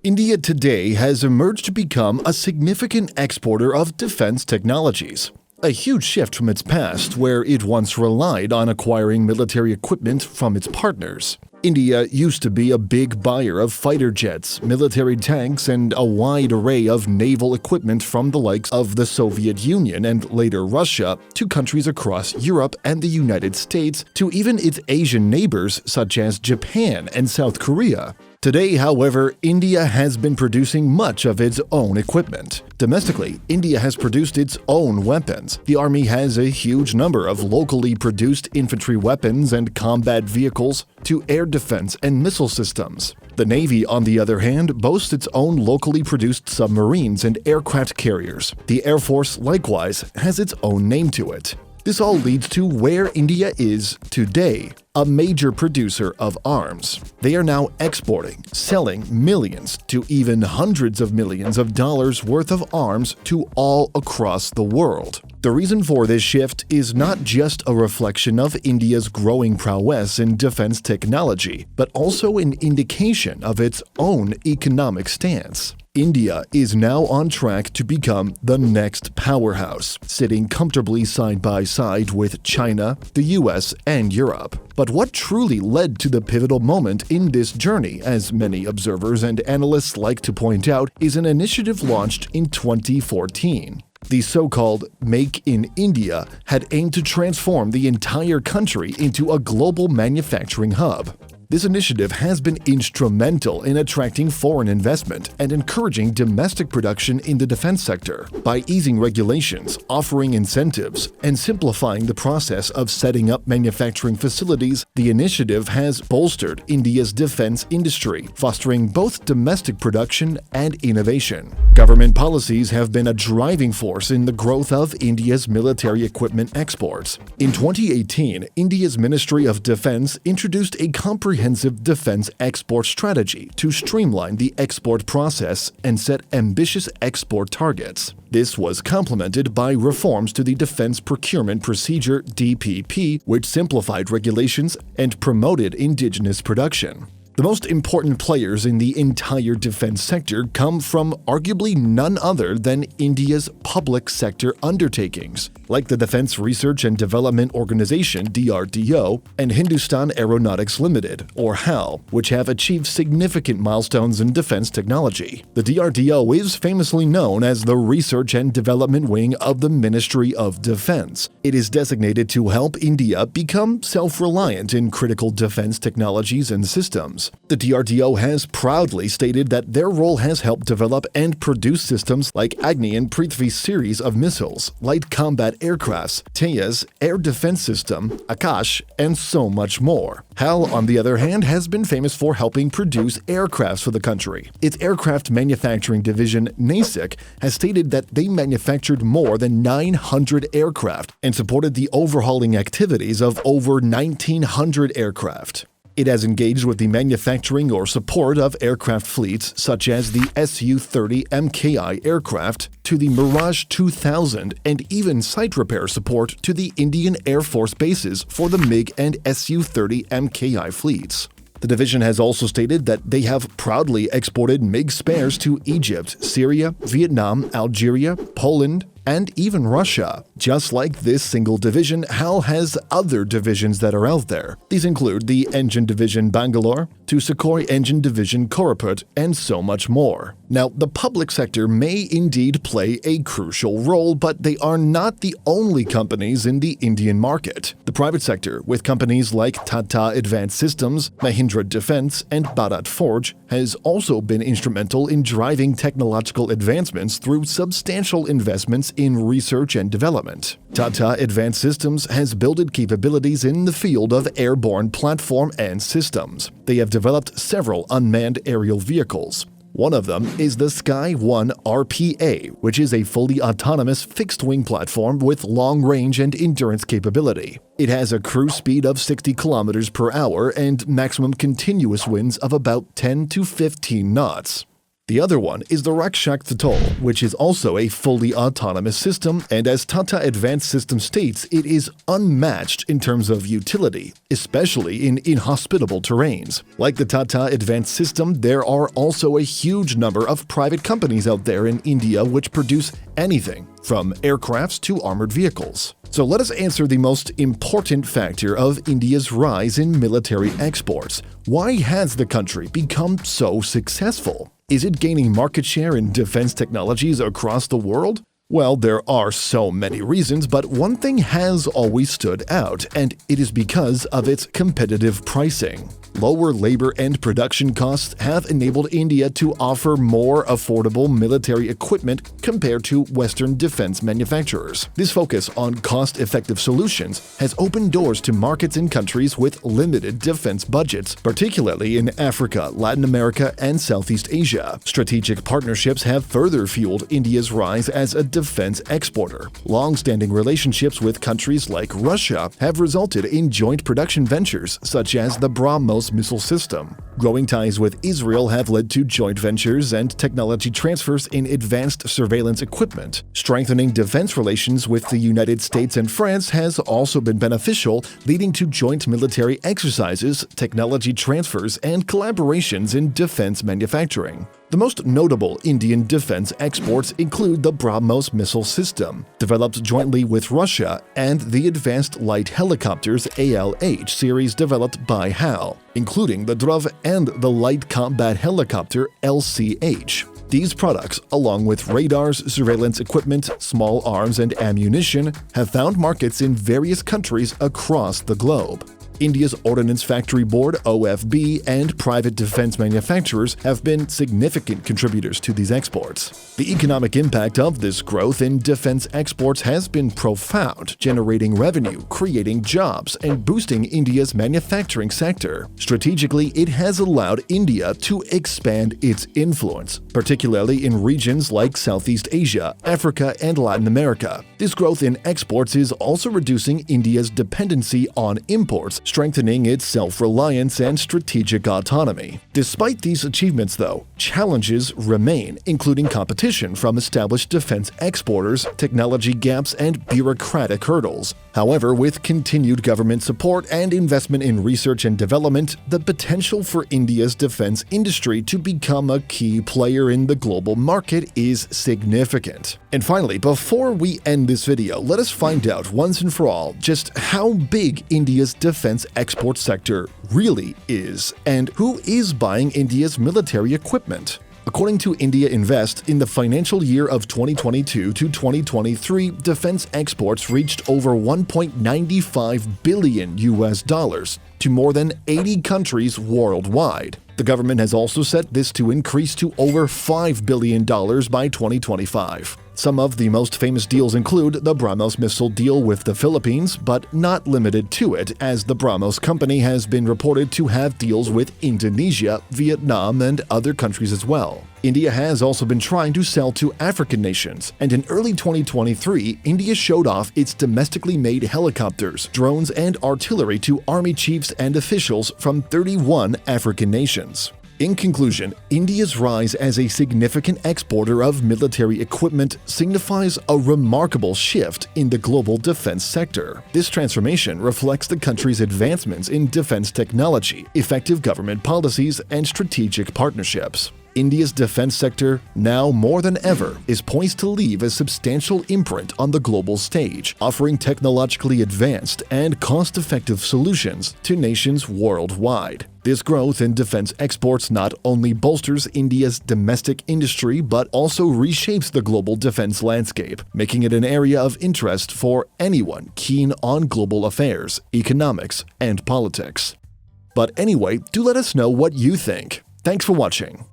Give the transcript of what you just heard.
India today has emerged to become a significant exporter of defense technologies. A huge shift from its past, where it once relied on acquiring military equipment from its partners. India used to be a big buyer of fighter jets, military tanks, and a wide array of naval equipment from the likes of the Soviet Union and later Russia to countries across Europe and the United States to even its Asian neighbors such as Japan and South Korea. Today, however, India has been producing much of its own equipment. Domestically, India has produced its own weapons. The army has a huge number of locally produced infantry weapons and combat vehicles to air defense and missile systems. The Navy, on the other hand, boasts its own locally produced submarines and aircraft carriers. The Air Force, likewise, has its own name to it. This all leads to where India is today, a major producer of arms. They are now exporting, selling millions to even hundreds of millions of dollars worth of arms to all across the world. The reason for this shift is not just a reflection of India's growing prowess in defense technology, but also an indication of its own economic stance. India is now on track to become the next powerhouse, sitting comfortably side by side with China, the US, and Europe. But what truly led to the pivotal moment in this journey, as many observers and analysts like to point out, is an initiative launched in 2014. The so-called Make in India had aimed to transform the entire country into a global manufacturing hub. This initiative has been instrumental in attracting foreign investment and encouraging domestic production in the defense sector. By easing regulations, offering incentives, and simplifying the process of setting up manufacturing facilities, the initiative has bolstered India's defense industry, fostering both domestic production and innovation. Government policies have been a driving force in the growth of India's military equipment exports. In 2018, India's Ministry of Defense introduced a comprehensive defense export strategy to streamline the export process and set ambitious export targets. This was complemented by reforms to the Defense Procurement Procedure (DPP), which simplified regulations and promoted indigenous production. The most important players in the entire defense sector come from arguably none other than India's public sector undertakings, like the Defense Research and Development Organization (DRDO) and Hindustan Aeronautics Limited, or HAL, which have achieved significant milestones in defense technology. The DRDO is famously known as the research and development wing of the Ministry of Defense. It is designated to help India become self-reliant in critical defense technologies and systems. The DRDO has proudly stated that their role has helped develop and produce systems like Agni and Prithvi series of missiles, light combat aircrafts, Tejas, air defense system, Akash, and so much more. HAL, on the other hand, has been famous for helping produce aircrafts for the country. Its aircraft manufacturing division, NASIC, has stated that they manufactured more than 900 aircraft and supported the overhauling activities of over 1,900 aircraft. It has engaged with the manufacturing or support of aircraft fleets such as the Su-30 MKI aircraft to the Mirage 2000 and even site repair support to the Indian Air Force bases for the MiG and Su-30 MKI fleets. The division has also stated that they have proudly exported MiG spares to Egypt, Syria, Vietnam, Algeria, Poland, and even Russia. Just like this single division, HAL has other divisions that are out there. These include the Engine Division Bangalore, to Sukhoi Engine Division Koraput, and so much more. Now, the public sector may indeed play a crucial role, but they are not the only companies in the Indian market. The private sector, with companies like Tata Advanced Systems, Mahindra Defense, and Bharat Forge, has also been instrumental in driving technological advancements through substantial investments in research and development. Tata Advanced Systems has built capabilities in the field of airborne platform and systems. They have developed several unmanned aerial vehicles. One of them is the Sky 1 RPA, which is a fully autonomous fixed-wing platform with long range and endurance capability. It has a cruise speed of 60 kilometers per hour and maximum continuous winds of about 10 to 15 knots. The other one is the Rakshak Totol, which is also a fully autonomous system, and as Tata Advanced Systems states, it is unmatched in terms of utility, especially in inhospitable terrains. Like the Tata Advanced System, there are also a huge number of private companies out there in India which produce anything from aircrafts to armored vehicles. So let us answer the most important factor of India's rise in military exports. Why has the country become so successful? Is it gaining market share in defense technologies across the world? Well, there are so many reasons, but one thing has always stood out, and it is because of its competitive pricing. Lower labor and production costs have enabled India to offer more affordable military equipment compared to Western defense manufacturers. This focus on cost-effective solutions has opened doors to markets in countries with limited defense budgets, particularly in Africa, Latin America, and Southeast Asia. Strategic partnerships have further fueled India's rise as a defense exporter. Long-standing relationships with countries like Russia have resulted in joint production ventures such as the BrahMos missile system. Growing ties with Israel have led to joint ventures and technology transfers in advanced surveillance equipment. Strengthening defense relations with the United States and France has also been beneficial, leading to joint military exercises, technology transfers, and collaborations in defense manufacturing. The most notable Indian defense exports include the BrahMos missile system, developed jointly with Russia, and the Advanced Light Helicopters ALH series developed by HAL, including the Dhruv and the Light Combat Helicopter LCH. These products, along with radars, surveillance equipment, small arms, and ammunition, have found markets in various countries across the globe. India's Ordnance Factory Board (OFB) and private defense manufacturers have been significant contributors to these exports. The economic impact of this growth in defense exports has been profound, generating revenue, creating jobs, and boosting India's manufacturing sector. Strategically, it has allowed India to expand its influence, particularly in regions like Southeast Asia, Africa, and Latin America. This growth in exports is also reducing India's dependency on imports, strengthening its self-reliance and strategic autonomy. Despite these achievements, though, challenges remain, including competition from established defense exporters, technology gaps, and bureaucratic hurdles. However, with continued government support and investment in research and development, the potential for India's defense industry to become a key player in the global market is significant. And finally, before we end this video, let us find out once and for all just how big India's defense export sector really is, and who is buying India's military equipment. According to India Invest, in the financial year of 2022 to 2023, defense exports reached over $1.95 billion to more than 80 countries worldwide. The government has also set this to increase to over $5 billion by 2025. Some of the most famous deals include the BrahMos missile deal with the Philippines, but not limited to it, as the BrahMos company has been reported to have deals with Indonesia, Vietnam, and other countries as well. India has also been trying to sell to African nations, and in early 2023, India showed off its domestically made helicopters, drones, and artillery to army chiefs and officials from 31 African nations. In conclusion, India's rise as a significant exporter of military equipment signifies a remarkable shift in the global defense sector. This transformation reflects the country's advancements in defense technology, effective government policies, and strategic partnerships. India's defense sector, now more than ever, is poised to leave a substantial imprint on the global stage, offering technologically advanced and cost-effective solutions to nations worldwide. This growth in defense exports not only bolsters India's domestic industry but also reshapes the global defense landscape, making it an area of interest for anyone keen on global affairs, economics, and politics. But anyway, do let us know what you think. Thanks for watching.